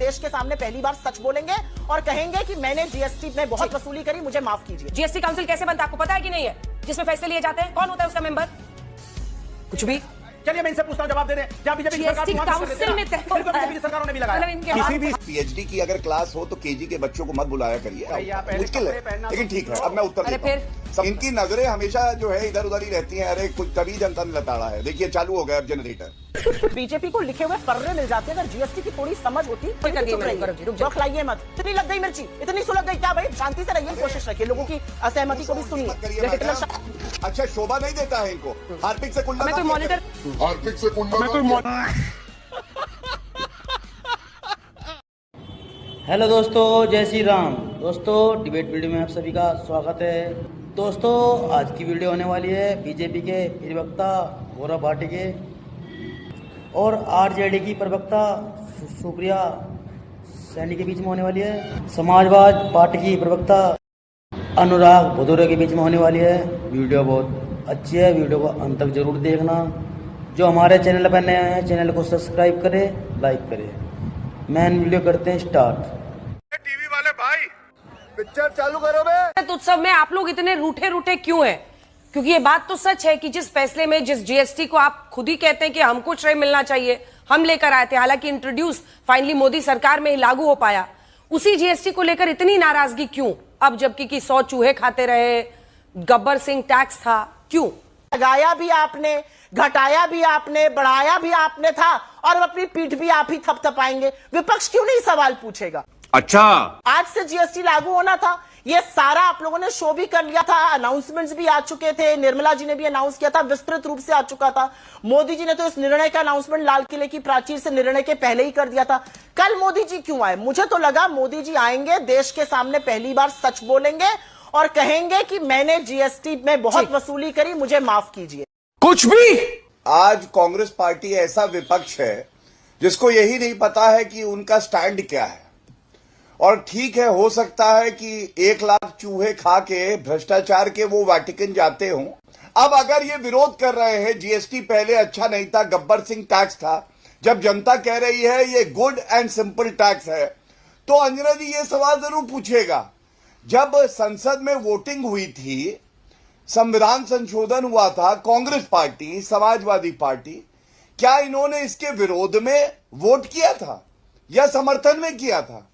देश के सामने पहली बार सच बोलेंगे और कहेंगे कि मैंने जीएसटी में बहुत वसूली करी, मुझे माफ कीजिए। जीएसटी काउंसिल कैसे बनता है आपको पता है कि नहीं है? जिसमें फैसले लिए जाते हैं, कौन होता है उसका मेंबर? कुछ भी। चलिए मैं इनसे पूछता हूं, जवाब दे दें। जहाँ बीजेपी सरकार काउंसिल में बीजेपी सरकारों ने भी लगाया। किसी भी पीएचडी की अगर क्लास हो तो केजी के बच्चों को मत बुलाया करिए, मुश्किल है। लेकिन ठीक है, अब मैं उत्तर देता हूं। इनकी नजरें हमेशा जो है इधर उधर ही रहती हैं। अरे कुछ कभी जनता ने लताड़ा है, देखिए चालू हो गया अब जनरेटर। बीजेपी को लिखे हुए फर्रे मिल जाते हैं। अगर जीएसटी की थोड़ी समझ होती तो खिलाइए मत। इतनी लग गई मिर्ची, इतनी सुलग गई क्या भाई? शांति से रहिए, कोशिश रखिए, लोगों की असहमति को भी सुनिए। अच्छा शोभा नहीं देता है इनको। हार्पिक से कुंडा, मैं कोई मॉनिटर, हार्पिक से कुंडा, हेलो दोस्तों, जय श्री राम। दोस्तों डिबेट वीडियो में आप सभी का स्वागत है। दोस्तों आज की वीडियो होने वाली है बीजेपी के प्रवक्ता गौरव भाटी के और आरजेडी की प्रवक्ता सुप्रिया सैनी के बीच में होने वाली है। समाजवाद पार्टी की प्रवक्ता अनुराग भदौरिया के बीच में होने वाली है। वीडियो बहुत अच्छी है, वीडियो को अंत तक जरूर देखना। जो हमारे चैनल पर नए हैं चैनल को सब्सक्राइब करें, लाइक करें। मेन वीडियो करते हैं स्टार्ट। टीवी वाले भाई पिक्चर चालू करो बे। उत्सव में आप लोग इतने रूठे रूठे क्यों हैं? क्योंकि ये बात तो सच है कि जिस फैसले में, जिस जीएसटी को आप खुद ही कहते हैं कि हमको श्रेय मिलना चाहिए, हम लेकर आए थे, हालांकि इंट्रोड्यूस फाइनली मोदी सरकार में ही लागू हो पाया, उसी जीएसटी को लेकर इतनी नाराजगी क्यों? अब जबकि 100 चूहे खाते रहे, गब्बर सिंह टैक्स था, क्यों? लगाया भी आपने, घटाया भी आपने, बढ़ाया भी आपने था और अपनी पीठ भी आप ही थपथपाएंगे। विपक्ष क्यों नहीं सवाल पूछेगा? अच्छा आज से जीएसटी लागू होना था, ये सारा आप लोगों ने शो भी कर लिया था, अनाउंसमेंट्स भी आ चुके थे, निर्मला जी ने भी अनाउंस किया था, विस्तृत रूप से आ चुका था। मोदी जी ने तो इस निर्णय का अनाउंसमेंट लाल किले की प्राचीर से निर्णय के पहले ही कर दिया था। कल मोदी जी क्यों आए? मुझे तो लगा मोदी जी आएंगे, देश के सामने पहली बार सच बोलेंगे और कहेंगे कि मैंने जीएसटी में बहुत वसूली करी, मुझे माफ कीजिए। कुछ भी। आज कांग्रेस पार्टी ऐसा विपक्ष है जिसको यही नहीं पता है कि उनका स्टैंड क्या है। और ठीक है, हो सकता है कि 1 लाख चूहे खा के भ्रष्टाचार के वो वाटिकन जाते हों। अब अगर ये विरोध कर रहे हैं जीएसटी पहले अच्छा नहीं था, गब्बर सिंह टैक्स था, जब जनता कह रही है ये गुड एंड सिंपल टैक्स है, तो अंजना जी ये सवाल जरूर पूछेगा। जब संसद में वोटिंग हुई थी, संविधान संशोधन हुआ था, कांग्रेस पार्टी, समाजवादी पार्टी, क्या इन्होंने इसके विरोध में वोट किया था या समर्थन में किया था?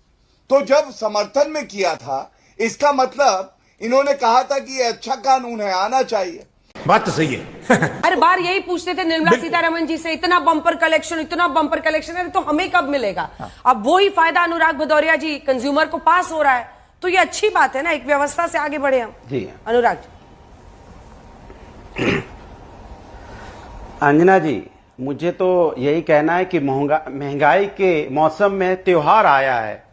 तो जब समर्थन में किया था, इसका मतलब इन्होंने कहा था कि ये अच्छा कानून है, आना चाहिए। बात तो सही है। हर बार यही पूछते थे निर्मला सीतारमण जी से, इतना बम्पर कलेक्शन, इतना बम्पर कलेक्शन है तो हमें कब मिलेगा? अब वो ही फायदा अनुराग भदौरिया जी, कंज्यूमर को पास हो रहा है, तो ये अच्छी बात है ना, एक व्यवस्था से आगे बढ़े हम जी। अनुराग जी। अंजना जी, मुझे तो यही कहना है कि महंगाई के मौसम में त्योहार आया है,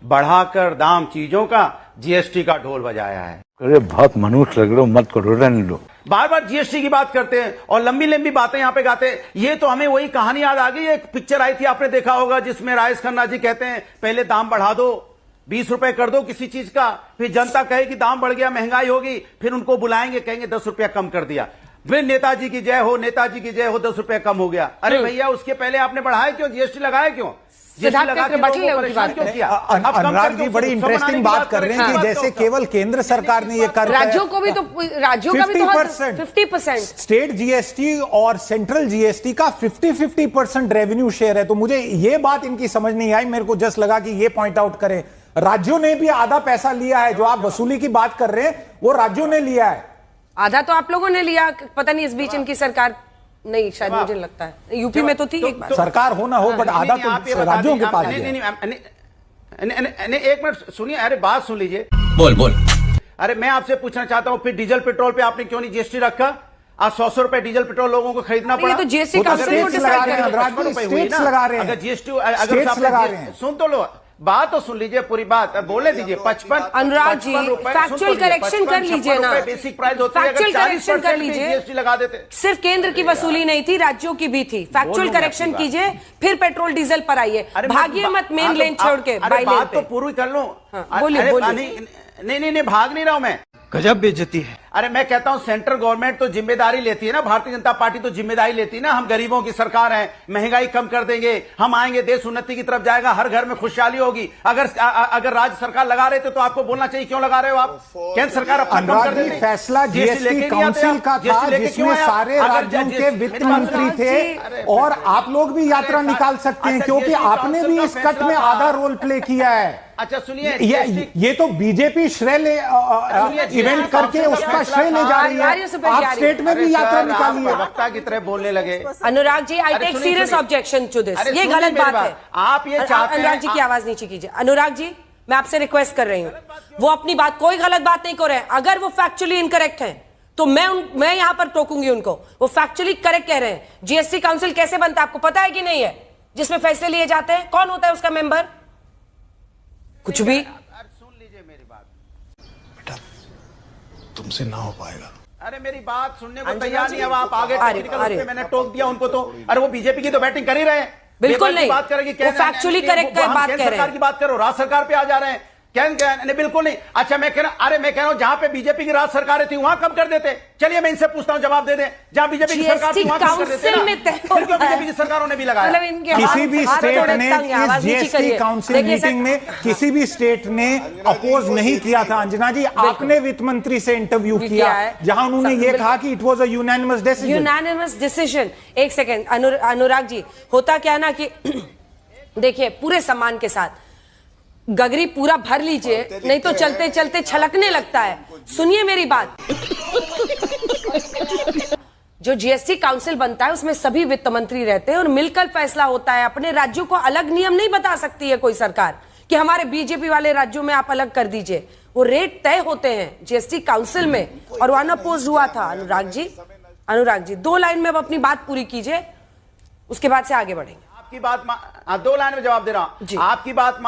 बढ़ाकर दाम चीजों का जीएसटी का ढोल बजाया है। अरे बहुत मनुष्य लग रहे हो, मत करो, रहने लो। बार बार जीएसटी की बात करते हैं और लंबी लंबी बातें यहाँ पे गाते हैं। ये तो हमें वही कहानी याद आ गई। एक पिक्चर आई थी, आपने देखा होगा, जिसमें राजेश खन्ना जी कहते हैं पहले दाम बढ़ा दो, 20 रुपए कर दो किसी चीज का, फिर जनता कहे कि दाम बढ़ गया, महंगाई होगी, फिर उनको बुलाएंगे, कहेंगे 10 रुपया कम कर दिया, फिर नेताजी की जय हो, नेताजी की जय हो, 10 रुपए कम हो गया। अरे भैया, उसके पहले आपने बढ़ाया क्यों? जीएसटी लगाया क्यों? अनुराग जी बड़ी इंटरेस्टिंग बात कर रहे हैं कि जैसे केवल केंद्र सरकार ने ये कर, राज्यों का भी तो 50%, स्टेट जीएसटी और सेंट्रल जीएसटी का 50-50% रेवेन्यू शेयर है। तो मुझे ये बात इनकी समझ नहीं आई। मेरे को जस्ट लगा कि ये पॉइंट आउट करें, राज्यों ने भी आधा पैसा लिया है। जो आप वसूली की बात कर रहे हैं वो राज्यों ने लिया है, आधा तो आप लोगों ने लिया। पता नहीं इस बीच इनकी सरकार नहीं, शायद मुझे लगता है यूपी में तो थी एक बार। सरकार हो ना हो, बट आधा तो राज्यों के पास है। एक मिनट सुनिए, अरे बात सुन लीजिए। बोल। अरे मैं आपसे पूछना चाहता हूं, फिर डीजल पेट्रोल पे आपने क्यों नहीं जीएसटी रखा? आज 100 रुपए डीजल पेट्रोल लोगों को खरीदना पड़ा। तो जीएसटी काउंसिल को डिसाइड करेगा। अगर जीएसटी, अगर सुन तो लो, बात तो सुन लीजिए, पूरी बात बोले दीजिए। 55 अनुराग जी, फैक्चुअल करेक्शन कर लीजिए ना, बेसिक प्राइस होती है, फैक्चुअल करेक्शन कर लीजिए। जीएसटी लगा देते। सिर्फ केंद्र की वसूली नहीं थी, राज्यों की भी थी। फैक्चुअल करेक्शन कीजिए, फिर पेट्रोल डीजल पर आइए, भागिए मत मेन लेन छोड़ के। बात तो पूरी कर लो। बोलिए। नहीं, भाग नहीं रहा हूं मैं। गजब बेइज्जती है। अरे मैं कहता हूं सेंट्रल गवर्नमेंट तो जिम्मेदारी लेती है ना, भारतीय जनता पार्टी तो जिम्मेदारी लेती है ना। हम गरीबों की सरकार है, महंगाई कम कर देंगे, हम आएंगे, देश उन्नति की तरफ जाएगा, हर घर में खुशहाली होगी। अगर राज्य सरकार लगा रहे थे तो आपको बोलना चाहिए क्यों लगा रहे हो आप? केंद्र सरकार अपना कम कर देती। फैसला जीएसटी काउंसिल का था जिसमें सारे राज्यों के वित्त मंत्री थे, और आप लोग भी यात्रा निकाल सकते हैं क्योंकि आपने भी इस कट में आधा रोल प्ले किया है। अच्छा सुनिए, ये तो बीजेपी श्रेय ले इवेंट करके उसका श्रेय ले जा रही है। आप स्टेट में भी यात्रा निकालिए। वक्ता की तरह बोलने लगे। Anurag ji, I take serious objection to this. ये गलत बात है। आप ये चाहते हैं, अनुराग जी की आवाज नीचे कीजिए। अनुराग जी, मैं आपसे रिक्वेस्ट कर रही हूँ, वो अपनी बात, कोई गलत बात नहीं कर रहे हैं। अगर वो फैक्चुअली इनकरेक्ट है तो मैं यहां पर टोकूंगी उनको। वो फैक्चुअली करेक्ट कह रहे हैं। जीएसटी काउंसिल कैसे बनता है आपको पता है कि नहीं है? जिसमें फैसले लिए जाते हैं, कौन होता है उसका मेंबर? कुछ भी। सुन लीजिए मेरी बात, बेटा तुमसे ना हो पाएगा। अरे मेरी बात सुनने को तैयार नहीं है। अब आप आगे मैंने टोक दिया उनको तो। अरे वो बीजेपी की तो बैटिंग कर ही रहे हैं। बिल्कुल नहीं, बात करेंगे, वो फैक्चुअली करेक्ट बात कह रहे हैं। सरकार की बात करो, राज्य सरकार पे आ जा रहे हैं। नहीं बिल्कुल नहीं। अच्छा मैं कह रहा हूं जहां पे बीजेपी की राज्य सरकारें थी वहां कब कर देते? चलिए मैं इनसे पूछता हूं, जवाब दे दें। जहां बीजेपी की सरकार थी वहां कब कर देते? क्यों बीजेपी की सरकारों ने भी लगाया? किसी भी स्टेट ने इस जीएसटी काउंसिल मीटिंग में किसी भी स्टेट ने अपोज नहीं किया था। अंजना जी, आपने वित्त मंत्री से इंटरव्यू किया जहां उन्होंने ये कहा कि it was a unanimous decision. Unanimous decision. एक सेकेंड अनुराग जी, होता क्या ना कि देखिए, पूरे सम्मान के साथ गगरी पूरा भर लीजिए, नहीं तो चलते चलते छलकने लगता है। सुनिए मेरी बात। जो जीएसटी काउंसिल बनता है उसमें सभी वित्त मंत्री रहते हैं और मिलकर फैसला होता है। अपने राज्यों को अलग नियम नहीं बता सकती है कोई सरकार कि हमारे बीजेपी वाले राज्यों में आप अलग कर दीजिए। वो रेट तय होते हैं जीएसटी काउंसिल में, और वो अनअपोज्ड हुआ था। अनुराग जी 2 लाइन में अब अपनी बात पूरी कीजिए, उसके बाद से आगे बढ़ेंगे। आपकी बात 2 लाइन में जवाब दे रहा हूं। आपकी बात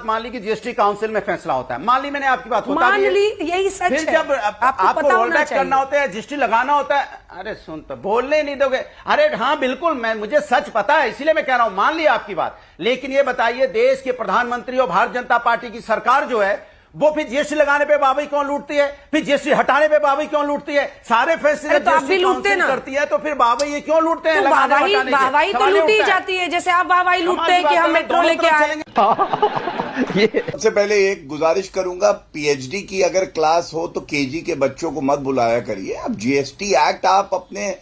मान ली कि जीएसटी काउंसिल में फैसला होता है। मान ली मैंने आपकी बात होता मान ली, यही सच है। फिर जब आपको रोल बैक करना होता है, जीएसटी लगाना होता है, अरे सुन तो बोलने नहीं दोगे। अरे हाँ बिल्कुल, मुझे सच पता है, इसीलिए मैं कह रहा हूं मान ली आपकी बात। लेकिन ये बताइए, देश के प्रधानमंत्री और भारतीय जनता पार्टी की सरकार जो है वो फिर जीएसटी लगाने पे वाहवाही क्यों लूटती है? फिर जीएसटी हटाने पे वाहवाही क्यों लूटती है? सारे फैसले तो आप भी लूटते ना करती है, तो फिर वाहवाही क्यों लूटते हैं? वाहवाही तो लूटी जाती है, जैसे आप वाहवाही लूटते हैं कि हम मेट्रो लेके आए। सबसे पहले एक गुजारिश करूंगा, पीएचडी की अगर क्लास हो तो केजी के बच्चों को मत बुलाया करिए। अब जीएसटी एक्ट आप अपने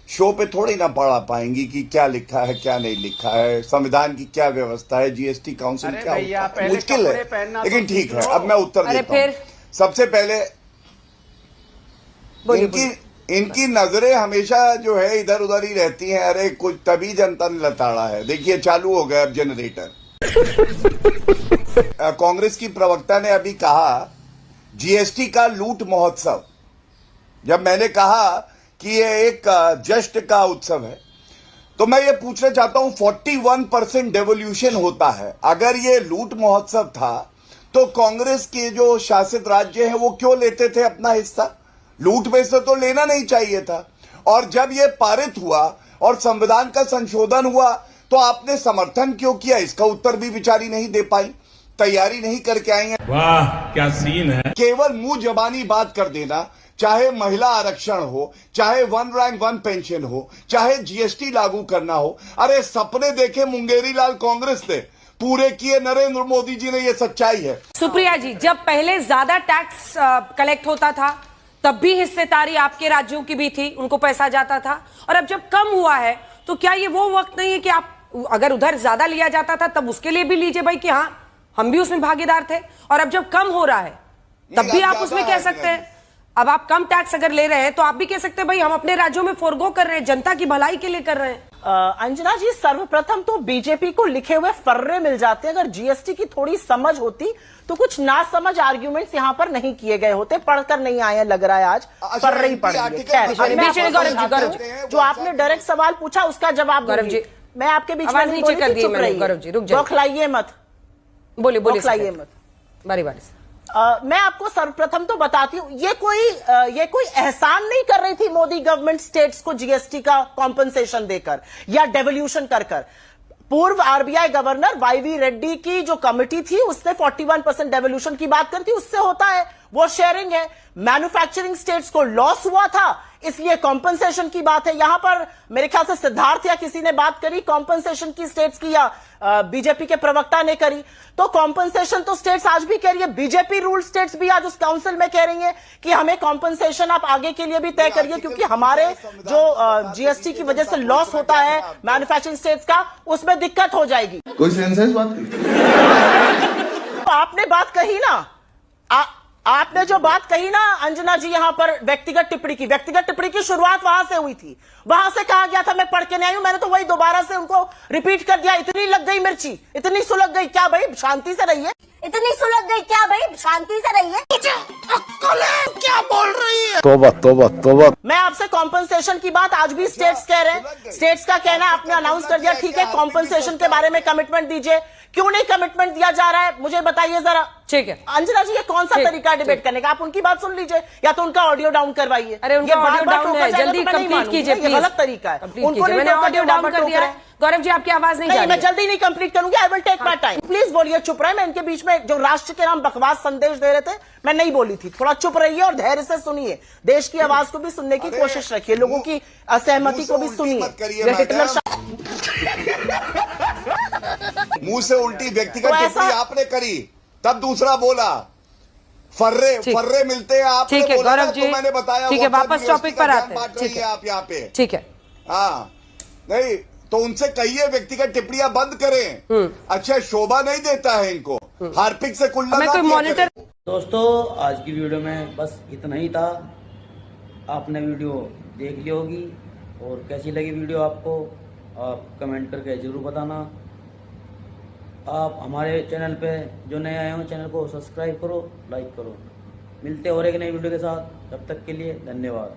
शो पे थोड़ी ना पढ़ा पाएंगी कि क्या लिखा है क्या नहीं लिखा है, संविधान की क्या व्यवस्था है, जीएसटी काउंसिल क्या होता है। मुश्किल है, लेकिन ठीक है। अब मैं उत्तर देता हूं। सबसे पहले इनकी नजरें हमेशा जो है इधर उधर ही रहती हैं। अरे कुछ तभी जनता ने लताड़ा है। देखिए चालू हो गया अब जनरेटर। कांग्रेस की प्रवक्ता ने अभी कहा जीएसटी का लूट महोत्सव। जब मैंने कहा कि ये एक जश्न का उत्सव है, तो मैं ये पूछना चाहता हूं 41% डेवोल्यूशन होता है। अगर ये लूट महोत्सव था तो कांग्रेस के जो शासित राज्य हैं वो क्यों लेते थे अपना हिस्सा? लूट में से तो लेना नहीं चाहिए था। और जब ये पारित हुआ और संविधान का संशोधन हुआ तो आपने समर्थन क्यों किया? इसका उत्तर भी बेचारी नहीं दे पाई, तैयारी नहीं करके आई हैं। वाह क्या सीन है। केवल मुंह जबानी बात कर देना, चाहे महिला आरक्षण हो, चाहे 1 रैंक 1 पेंशन हो, चाहे जीएसटी लागू करना हो। अरे सपने देखे मुंगेरी लाल कांग्रेस ने, पूरे किए नरेंद्र मोदी जी ने। ये सच्चाई है। सुप्रिया जी, जब पहले ज्यादा टैक्स कलेक्ट होता था तब भी हिस्सेदारी आपके राज्यों की भी थी, उनको पैसा जाता था। और अब जब कम हुआ है तो क्या ये वो वक्त नहीं है कि आप, अगर उधर ज्यादा लिया जाता था तब उसके लिए भी लीजिए भाई कि हाँ हम भी उसमें भागीदार थे, और अब जब कम हो रहा है तब भी आप उसमें कह सकते हैं। अब आप कम टैक्स अगर ले रहे हैं तो आप भी कह सकते हैं भाई हम अपने राज्यों में फोरगो कर रहे हैं, जनता की भलाई के लिए कर रहे हैं। अंजना जी, सर्वप्रथम तो बीजेपी को लिखे हुए फर्रे मिल जाते हैं। अगर जीएसटी की थोड़ी समझ होती तो कुछ ना समझ आर्ग्यूमेंट्स यहां पर नहीं किए गए होते। पढ़कर नहीं आए, लग रहा है आज फर्रे ही पढ़ लिए। जो आपने डायरेक्ट सवाल पूछा उसका जवाब गौरव जी, मैं आपके बीच में नीचे कर दी। गौरव जी रुक जाइए, बौखलाइए मत, बोलिए बौखलाइए मत, बारी बारी से। मैं आपको सर्वप्रथम तो बताती हूं, ये कोई एहसान नहीं कर रही थी मोदी गवर्नमेंट स्टेट्स को जीएसटी का कॉम्पनसेशन देकर या डेवोल्यूशन कर। पूर्व आरबीआई गवर्नर वाईवी रेड्डी की जो कमिटी थी उसने 41% डेवोल्यूशन की बात करी थी। उससे होता है, वो शेयरिंग है। मैन्युफैक्चरिंग स्टेट्स को लॉस हुआ था, इसलिए कॉम्पनसेशन की बात है। यहां पर मेरे ख्याल से सिद्धार्थ या किसी ने बात करी कॉम्पनसेशन की स्टेट्स की, या बीजेपी के प्रवक्ता ने करी। तो कॉम्पनसेशन तो स्टेट्स आज भी कह रही है, बीजेपी रूल स्टेट्स भी आज उस काउंसिल में कह रही है कि हमें कॉम्पनसेशन आप आगे के लिए भी तय करिए, क्योंकि हमारे जो जीएसटी की वजह से लॉस होता है मैन्युफैक्चरिंग स्टेट्स का, उसमें दिक्कत हो जाएगी। कोई सेंस है इस बात की? तो आपने बात कही ना, आपने जो बात कही ना अंजना जी, यहां पर व्यक्तिगत टिप्पणी की शुरुआत वहां से हुई थी। वहां से कहा गया था मैं पढ़ के नहीं आई हूं, मैंने तो वही दोबारा से उनको रिपीट कर दिया। इतनी लग गई मिर्ची, इतनी सुलग गई क्या भाई, शांति से रहिए। इतनी सुलग गई क्या भाई, शांति से रहिए। क्या बोल रही है? तौबा तौबा तौबा। मैं आपसे कॉम्पनसेशन की बात आज भी स्टेट्स कह रहे हैं, स्टेट्स का कहना है आपने अनाउंस कर दिया, ठीक है कॉम्पनसेशन के बारे में कमिटमेंट दीजिए। क्यों नहीं कमिटमेंट दिया जा रहा है, मुझे बताइए जरा। ठीक है अंजना जी, ये कौन सा तरीका है डिबेट करने का? आप उनकी बात सुन लीजिए या तो उनका ऑडियो डाउन करवाइए। अरे उनका ऑडियो डाउन है, जल्दी कंप्लीट कीजिए प्लीज। गलत तरीका है, उनको मैंने ऑडियो डाउन कर दिया है। गौरव जी आपकी आवाज नहीं जा रही। मैं जल्दी नहीं कंप्लीट करूंगी, I will take my time. Please बोलिए, चुप रहे। मैं इनके बीच में जो राष्ट्र के नाम बकवास संदेश दे रहे थे, मैं नहीं बोली थी। थोड़ा चुप रहिए और धैर्य से सुनिए, देश की आवाज को भी सुनने की कोशिश रखिए, लोगों की असहमति को भी सुनिए। हिटलर मुंह से उल्टी व्यक्तिगत टिप्पणी आपने करी, तब दूसरा बोला फर्रे मिलते हैं, आपने ठीक है बोला गौरव जी, तो मैंने बताया। ठीक है वापस टॉपिक पर आते हैं। ठीक है आप यहाँ पे, ठीक है हाँ नहीं तो उनसे कहिए व्यक्तिगत टिप्पणियां बंद करें। अच्छा शोभा नहीं देता है इनको, हार्पिक से कुल्ला मैं कोई मॉनिटर। दोस्तों आज की वीडियो में बस इतना ही था। आपने वीडियो देख ली होगी और कैसी लगी वीडियो आपको, आप कमेंट करके जरूर बताना। आप हमारे चैनल पे जो नए आए हो चैनल को सब्सक्राइब करो, लाइक करो। मिलते हैं और एक नई वीडियो के साथ, तब तक के लिए धन्यवाद।